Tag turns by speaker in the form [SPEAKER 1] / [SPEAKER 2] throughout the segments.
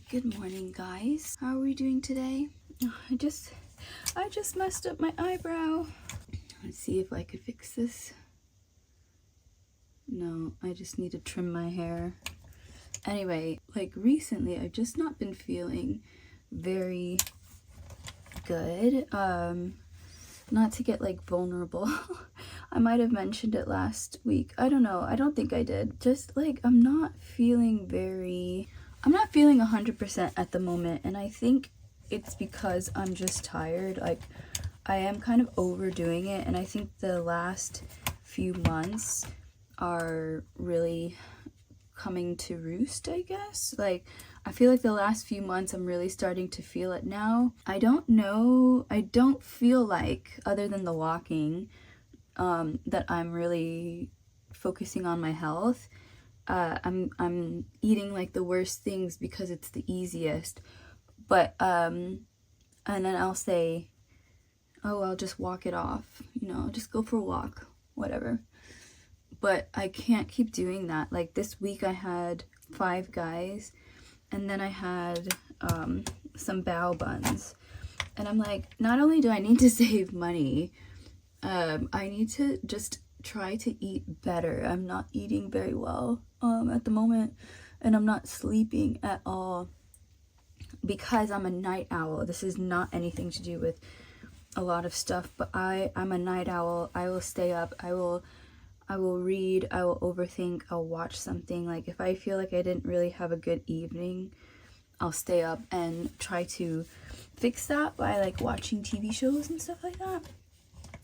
[SPEAKER 1] Good morning, guys. How are we doing today? I just messed up my eyebrow. Let's see if I could fix this. No, I just need to trim my hair. Anyway, like recently I've just not been feeling very good. Not to get like vulnerable. I might have mentioned it last week. I don't know. I don't think I did. Just like I'm not feeling 100% at the moment, and I think it's because I'm just tired. Like I am kind of overdoing it, and I think the last few months are really coming to roost, I guess. Like I feel like the last few months I'm really starting to feel it now. I don't know, I don't feel like, other than the walking, that I'm really focusing on my health. I'm eating like the worst things because it's the easiest, but and then I'll say, oh, I'll just walk it off, just go for a walk, whatever. But I can't keep doing that. Like this week I had 5 guys, and then I had some bao buns, and I'm like, not only do I need to save money, I need to just try to eat better. I'm not eating very well at the moment, and I'm not sleeping at all because I'm a night owl. This is not anything to do with a lot of stuff, but I'm a night owl. I will stay up. I will read. I will overthink. I'll watch something. Like if I feel like I didn't really have a good evening, I'll stay up and try to fix that by like watching TV shows and stuff like that,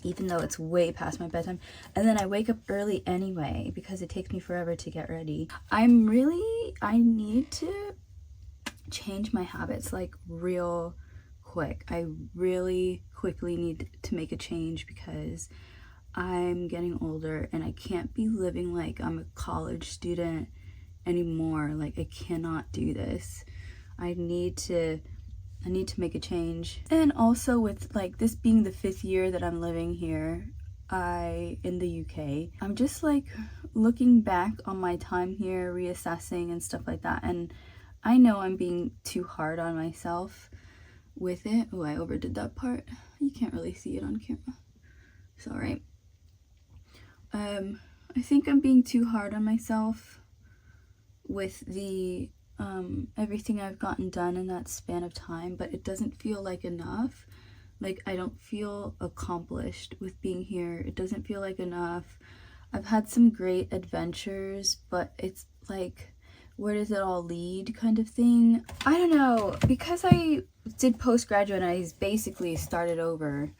[SPEAKER 1] even though it's way past my bedtime. And then I wake up early anyway because it takes me forever to get ready. I need to change my habits like real quick. I really quickly need to make a change because I'm getting older and I can't be living like I'm a college student anymore. Like I cannot do this. I need to make a change. And also with like this being the 5th year that I'm living here, in the UK, I'm just like looking back on my time here, reassessing and stuff like that, and I know I'm being too hard on myself with it. Oh, I overdid that part. You can't really see it on camera. It's all right. I think I'm being too hard on myself with the everything I've gotten done in that span of time, but it doesn't feel like enough. Like I don't feel accomplished with being here. It doesn't feel like enough. I've had some great adventures, but it's like, where does it all lead kind of thing? I don't know, because I did postgraduate and I basically started over,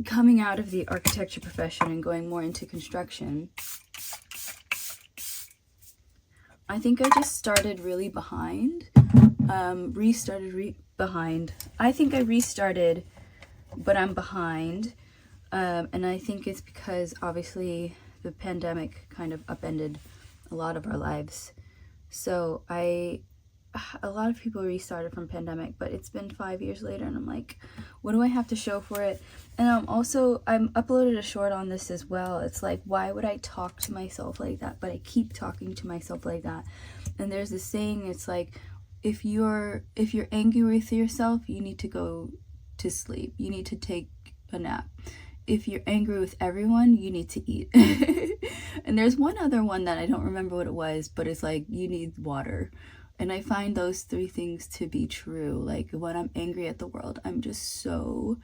[SPEAKER 1] coming out of the architecture profession and going more into construction. I think I just started really behind, behind. I think I restarted, but I'm behind, and I think it's because obviously the pandemic kind of upended a lot of our lives. So a lot of people restarted from pandemic, but it's been 5 years later and I'm like, what do I have to show for it? And I'm uploaded a short on this as well. It's like, why would I talk to myself like that? But I keep talking to myself like that. And there's this saying, it's like, if you're angry with yourself, you need to go to sleep. You need to take a nap. If you're angry with everyone, you need to eat. And there's one other one that I don't remember what it was, but it's like, you need water. And I find those 3 things to be true. Like when I'm angry at the world, I'm just so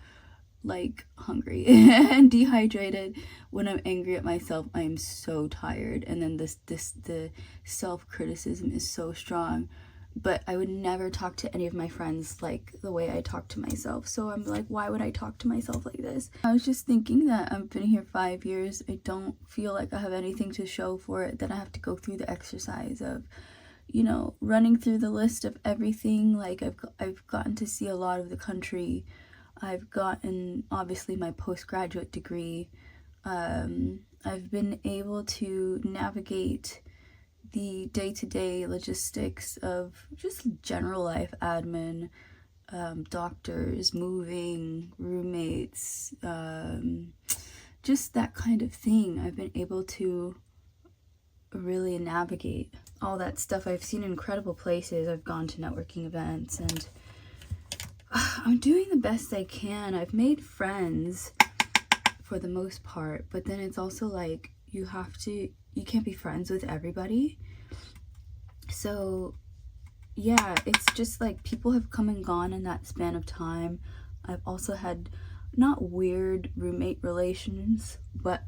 [SPEAKER 1] like hungry and dehydrated. When I'm angry at myself, I am so tired. And then the self-criticism is so strong. But I would never talk to any of my friends like the way I talk to myself. So I'm like, why would I talk to myself like this? I was just thinking that I've been here 5 years. I don't feel like I have anything to show for it. Then I have to go through the exercise of, running through the list of everything. Like I've gotten to see a lot of the country. I've gotten obviously my postgraduate degree. I've been able to navigate the day-to-day logistics of just general life admin, doctors, moving, roommates, just that kind of thing. I've been able to really navigate all that stuff. I've seen incredible places, I've gone to networking events, and I'm doing the best I can. I've made friends for the most part, but then it's also like you can't be friends with everybody. So yeah, it's just like people have come and gone in that span of time. I've also had not weird roommate relations, but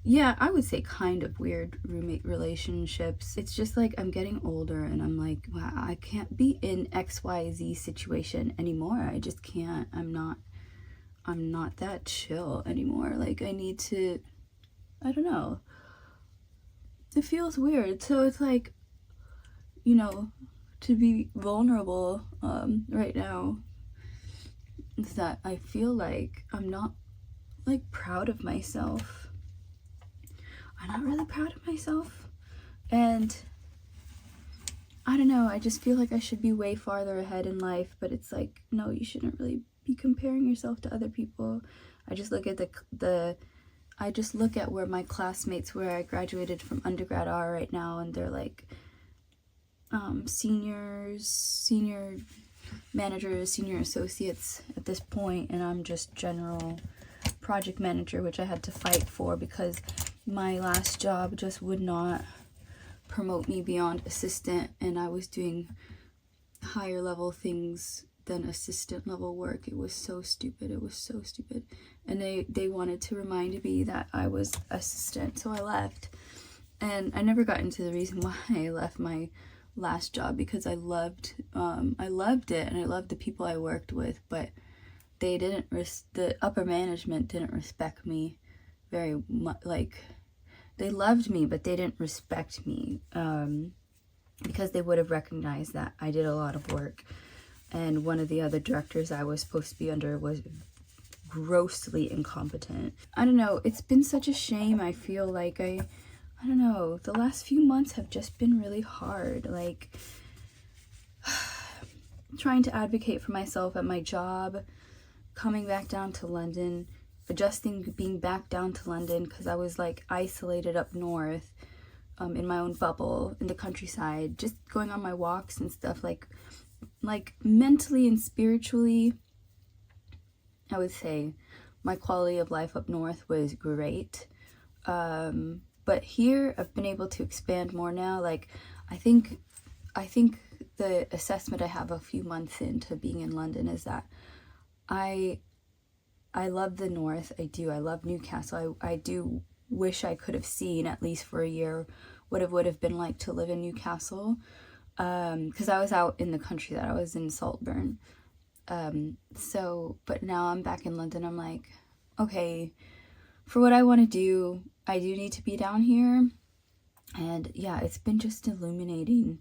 [SPEAKER 1] yeah, I would say kind of weird roommate relationships. It's just like I'm getting older and I'm like, wow, I can't be in XYZ situation anymore. I just can't. I'm not that chill anymore. Like, I need to, I don't know. It feels weird. So it's like, you know, to be vulnerable right now is that I feel like I'm not like proud of myself. I'm not really proud of myself. And I don't know, I just feel like I should be way farther ahead in life, but it's like, no, you shouldn't really be comparing yourself to other people. I just look at I just look at where my classmates where I graduated from undergrad are right now, and they're like seniors, senior managers, senior associates at this point, and I'm just general project manager, which I had to fight for because my last job just would not promote me beyond assistant, and I was doing higher level things than assistant level work. It was so stupid. It was so stupid. And they wanted to remind me that I was assistant, so I left. And I never got into the reason why I left my last job, because I loved it, and I loved the people I worked with, but they didn't the upper management didn't respect me very much. Like, they loved me, but they didn't respect me, because they would have recognized that I did a lot of work. And one of the other directors I was supposed to be under was grossly incompetent. I don't know, it's been such a shame. I feel like I don't know, the last few months have just been really hard. Like, trying to advocate for myself at my job, coming back down to London, adjusting being back down to London because I was like isolated up north, in my own bubble in the countryside, just going on my walks and stuff. Like mentally and spiritually, I would say my quality of life up north was great. But here I've been able to expand more now. Like, I think the assessment I have a few months into being in London is that I love the north. I do. I love Newcastle. I do wish I could have seen, at least for a year, what it would have been like to live in Newcastle. Because I was out in the country, that I was in Saltburn. But now I'm back in London. I'm like, okay, for what I want to do, I do need to be down here. And yeah, it's been just illuminating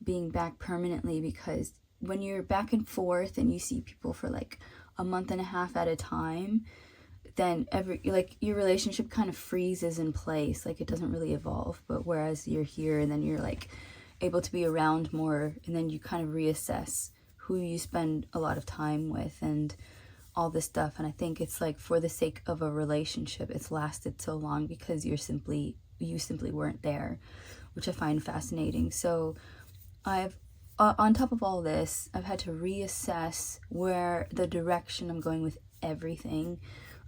[SPEAKER 1] being back permanently, because when you're back and forth and you see people for like a month and a half at a time, then your relationship kind of freezes in place. Like, it doesn't really evolve. But whereas you're here and then you're like able to be around more, and then you kind of reassess who you spend a lot of time with and all this stuff. And I think it's like, for the sake of a relationship, it's lasted so long because you simply weren't there, which I find fascinating. So I've on top of all this, I've had to reassess where the direction I'm going with everything.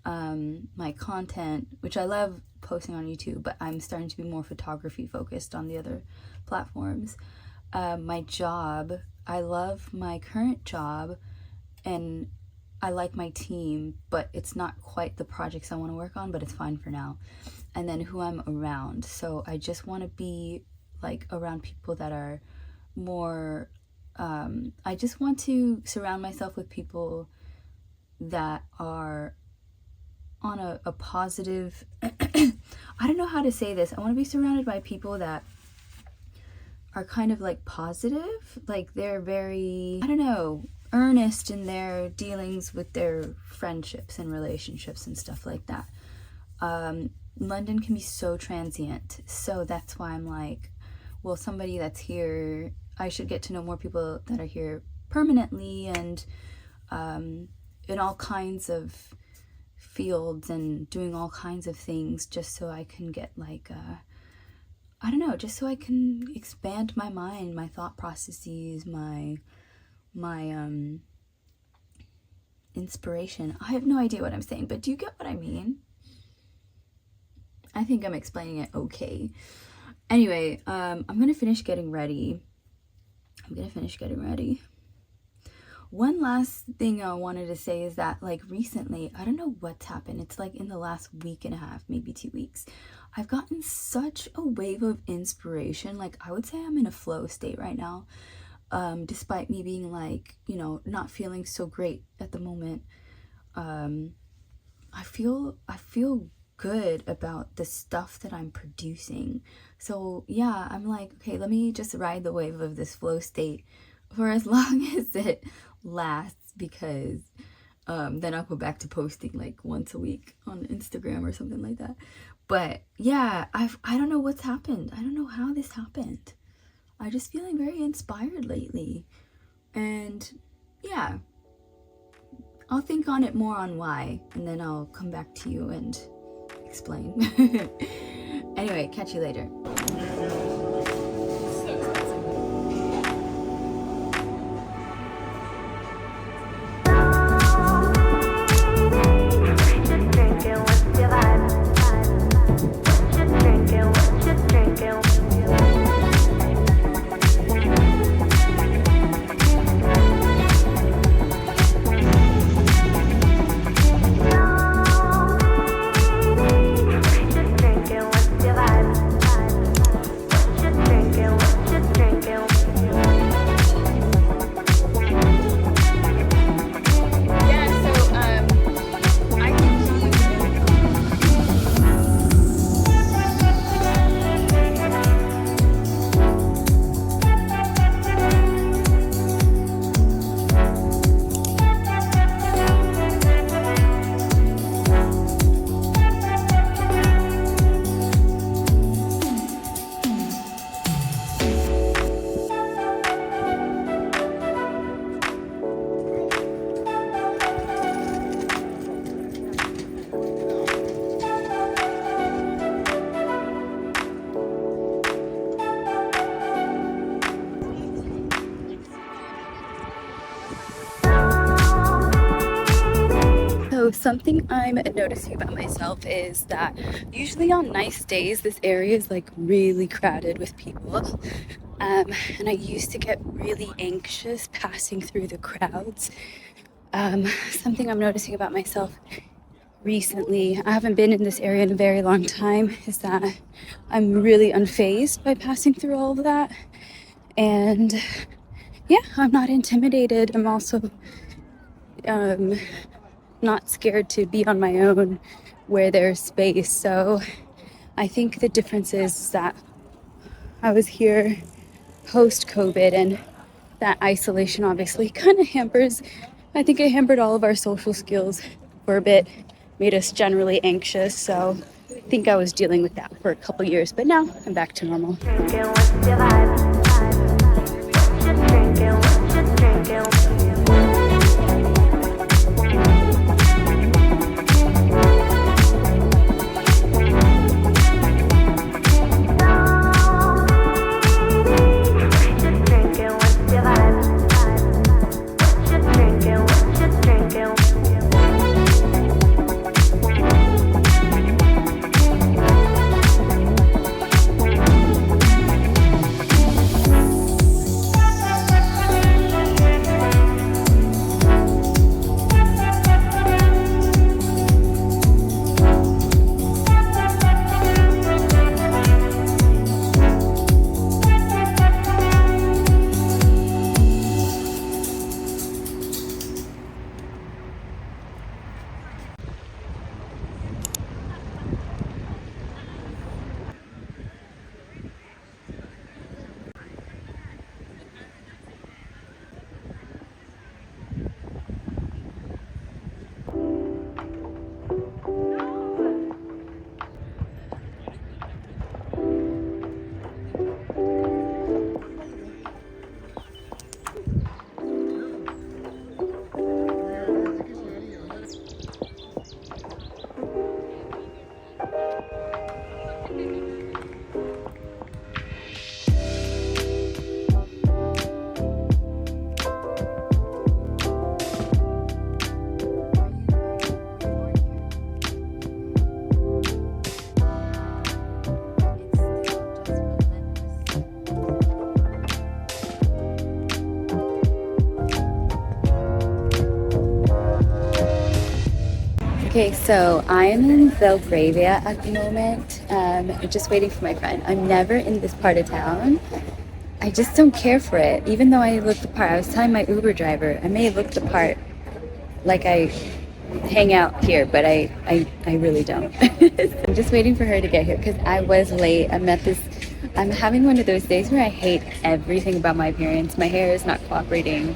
[SPEAKER 1] My content, which I love posting on YouTube, but I'm starting to be more photography focused on the other platforms. My job, I love my current job and I like my team, but it's not quite the projects I want to work on, but it's fine for now. And then who I'm around. So I just want to be like around people that are more, I just want to surround myself with people that are on a positive, I don't know how to say this. I want to be surrounded by people that are kind of like positive, like they're very, I don't know, earnest in their dealings with their friendships and relationships and stuff like that. London can be so transient, so that's why I'm like, well, somebody that's here, I should get to know more people that are here permanently and in all kinds of fields and doing all kinds of things, just so I can get like I don't know, just so I can expand my mind, my thought processes, my inspiration. I have no idea what I'm saying, but do you get what I mean? I think I'm explaining it okay. Anyway, I'm gonna finish getting ready. One last thing I wanted to say is that, like, recently, I don't know what's happened. It's like in the last week and a half, maybe 2 weeks, I've gotten such a wave of inspiration. Like, I would say I'm in a flow state right now. Despite me being, like, you know, not feeling so great at the moment. I feel good about the stuff that I'm producing. So yeah, I'm like, okay, let me just ride the wave of this flow state for as long as it lasts, because then I'll go back to posting like once a week on Instagram or something like that. But yeah, I don't know what's happened. I don't know how this happened. I'm just feeling very inspired lately. And yeah, I'll think on it more on why, and then I'll come back to you and explain. Anyway, catch you later. So something I'm noticing about myself is that usually on nice days, this area is like really crowded with people. And I used to get really anxious passing through the crowds. Something I'm noticing about myself recently, I haven't been in this area in a very long time, is that I'm really unfazed by passing through all of that. And yeah, I'm not intimidated. I'm also not scared to be on my own where there's space. So I think the difference is that I was here post-COVID, and that isolation obviously kind of I think it hampered all of our social skills for a bit, made us generally anxious. So I think I was dealing with that for a couple years, but now I'm back to normal. Okay, so I'm in Belgravia at the moment. Just waiting for my friend. I'm never in this part of town. I just don't care for it, even though I look the part. I was telling my Uber driver, I may look the part like I hang out here, but I really don't. I'm just waiting for her to get here because I was late. I'm having one of those days where I hate everything about my appearance. My hair is not cooperating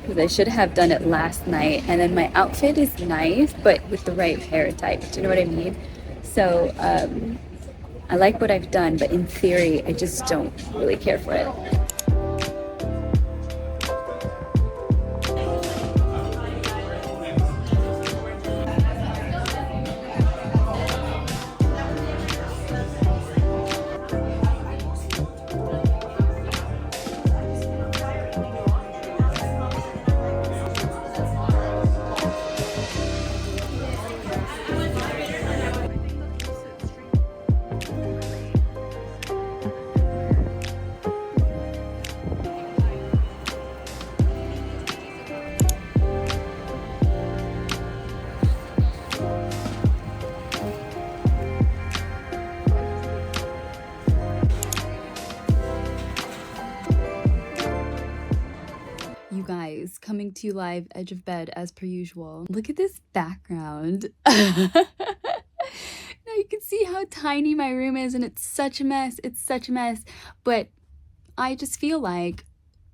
[SPEAKER 1] because I should have done it last night. And then my outfit is nice, but with the right hair type. Do you know what I mean? So I like what I've done, but in theory, I just don't really care for it. You guys, coming to you live, edge of bed as per usual. Look at this background. Now you can see how tiny my room is, and it's such a mess. It's such a mess. But I just feel like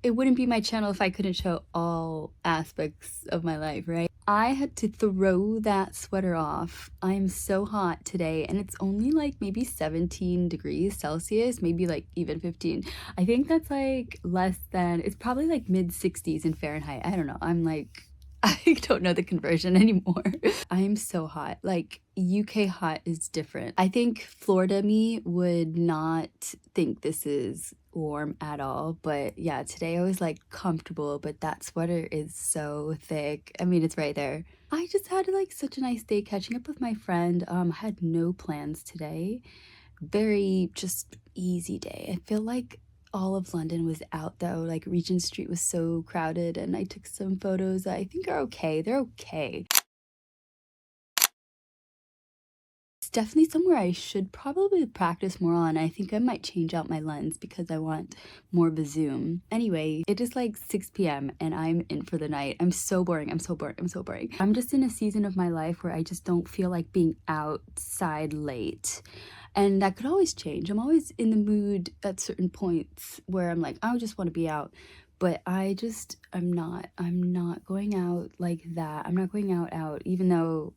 [SPEAKER 1] it wouldn't be my channel if I couldn't show all aspects of my life, right? I had to throw that sweater off. I'm so hot today, and it's only like maybe 17 degrees Celsius, maybe like even 15. I think that's like less than, it's probably like mid 60s in Fahrenheit. I don't know. I'm like, I don't know the conversion anymore. I am so hot. Like, UK hot is different. I think Florida me would not think this is warm at all, but yeah, today I was like comfortable, but that sweater is so thick. I mean, it's right there. I just had like such a nice day catching up with my friend. I had no plans today. Very just easy day. I feel like all of London was out though. Like Regent Street was so crowded, and I took some photos that I think are okay. They're okay. It's definitely somewhere I should probably practice more on. I think I might change out my lens because I want more of a zoom. Anyway, it is like 6 p.m. and I'm in for the night. I'm so boring. I'm so boring. I'm so boring. I'm just in a season of my life where I just don't feel like being outside late. And that could always change. I'm always in the mood at certain points where I'm like, I just want to be out. But I'm not going out like that. I'm not going out, even though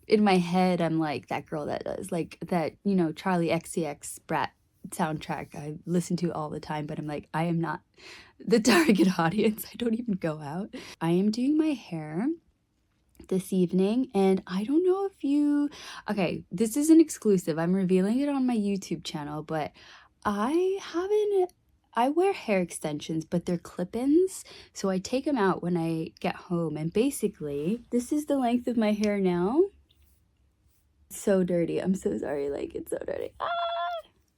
[SPEAKER 1] in my head, I'm like that girl that does like that, Charlie XCX Brat soundtrack I listen to all the time, but I'm like, I am not the target audience. I don't even go out. I am doing my hair this evening, and I don't know if okay, this is an exclusive. I'm revealing it on my YouTube channel, but I wear hair extensions, but they're clip-ins, so I take them out when I get home, and basically this is the length of my hair now. So dirty. I'm so sorry. Like, it's so dirty.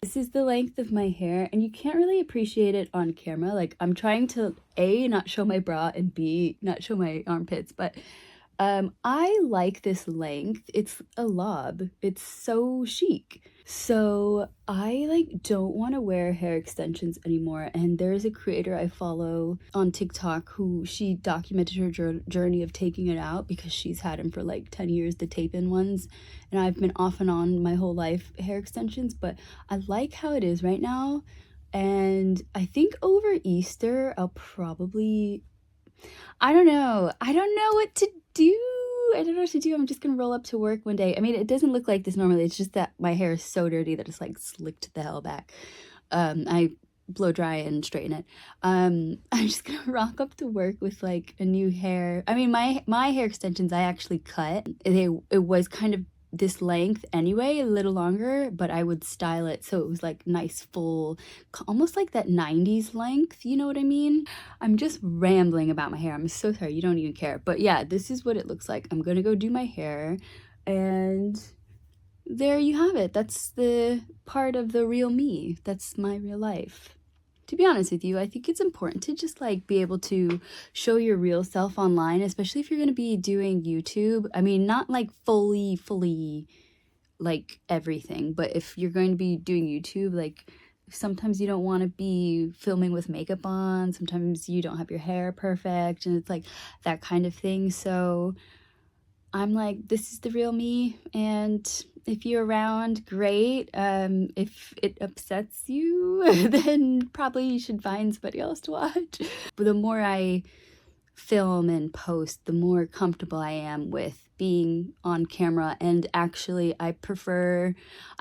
[SPEAKER 1] This is the length of my hair, and you can't really appreciate it on camera. Like, I'm trying to A, not show my bra, and B, not show my armpits, but I like this length. It's a lob. It's so chic. So I like don't want to wear hair extensions anymore. And there is a creator I follow on TikTok who she documented her journey of taking it out because she's had them for like 10 years, the tape-in ones. And I've been off and on my whole life hair extensions, but I like how it is right now. And I think over Easter, I'll probably, I don't know what to do. I don't know what to do. I'm just gonna roll up to work one day. I mean, it doesn't look like this normally. It's just that my hair is so dirty that it's like slicked the hell back. I blow dry and straighten it. I'm just gonna rock up to work with like a new hair. I mean, my hair extensions I actually cut. It was kind of this length anyway, a little longer, but I would style it so it was like nice full, almost like that 90s length, you know what I mean? I'm just rambling about my hair. I'm so sorry, you don't even care. But yeah, this is what it looks like. I'm gonna go do my hair, and there you have it. That's the part of the real me. That's my real life. to be honest with you, I think it's important to just like be able to show your real self online, especially if you're going to be doing YouTube. I mean, not like fully like everything, but if you're going to be doing YouTube, like sometimes you don't want to be filming with makeup on, sometimes you don't have your hair perfect, and it's like that kind of thing. So I'm like, this is the real me, and if you're around, great. If it upsets you, then probably you should find somebody else to watch. But the more I film and post, the more comfortable I am with being on camera. And actually, I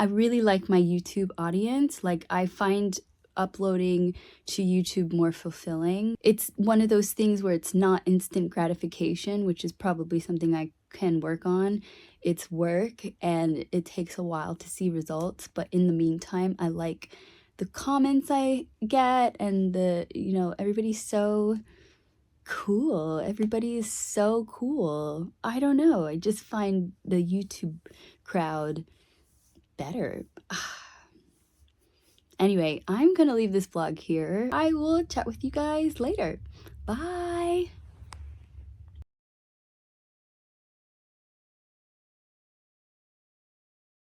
[SPEAKER 1] really like my YouTube audience. Like, I find uploading to YouTube more fulfilling. It's one of those things where it's not instant gratification, which is probably something I can work on. It's work and it takes a while to see results, but in the meantime, I like the comments I get, and everybody's so cool. Everybody is so cool. I don't know. I just find the YouTube crowd better. Anyway, I'm gonna leave this vlog here. I will chat with you guys later. Bye.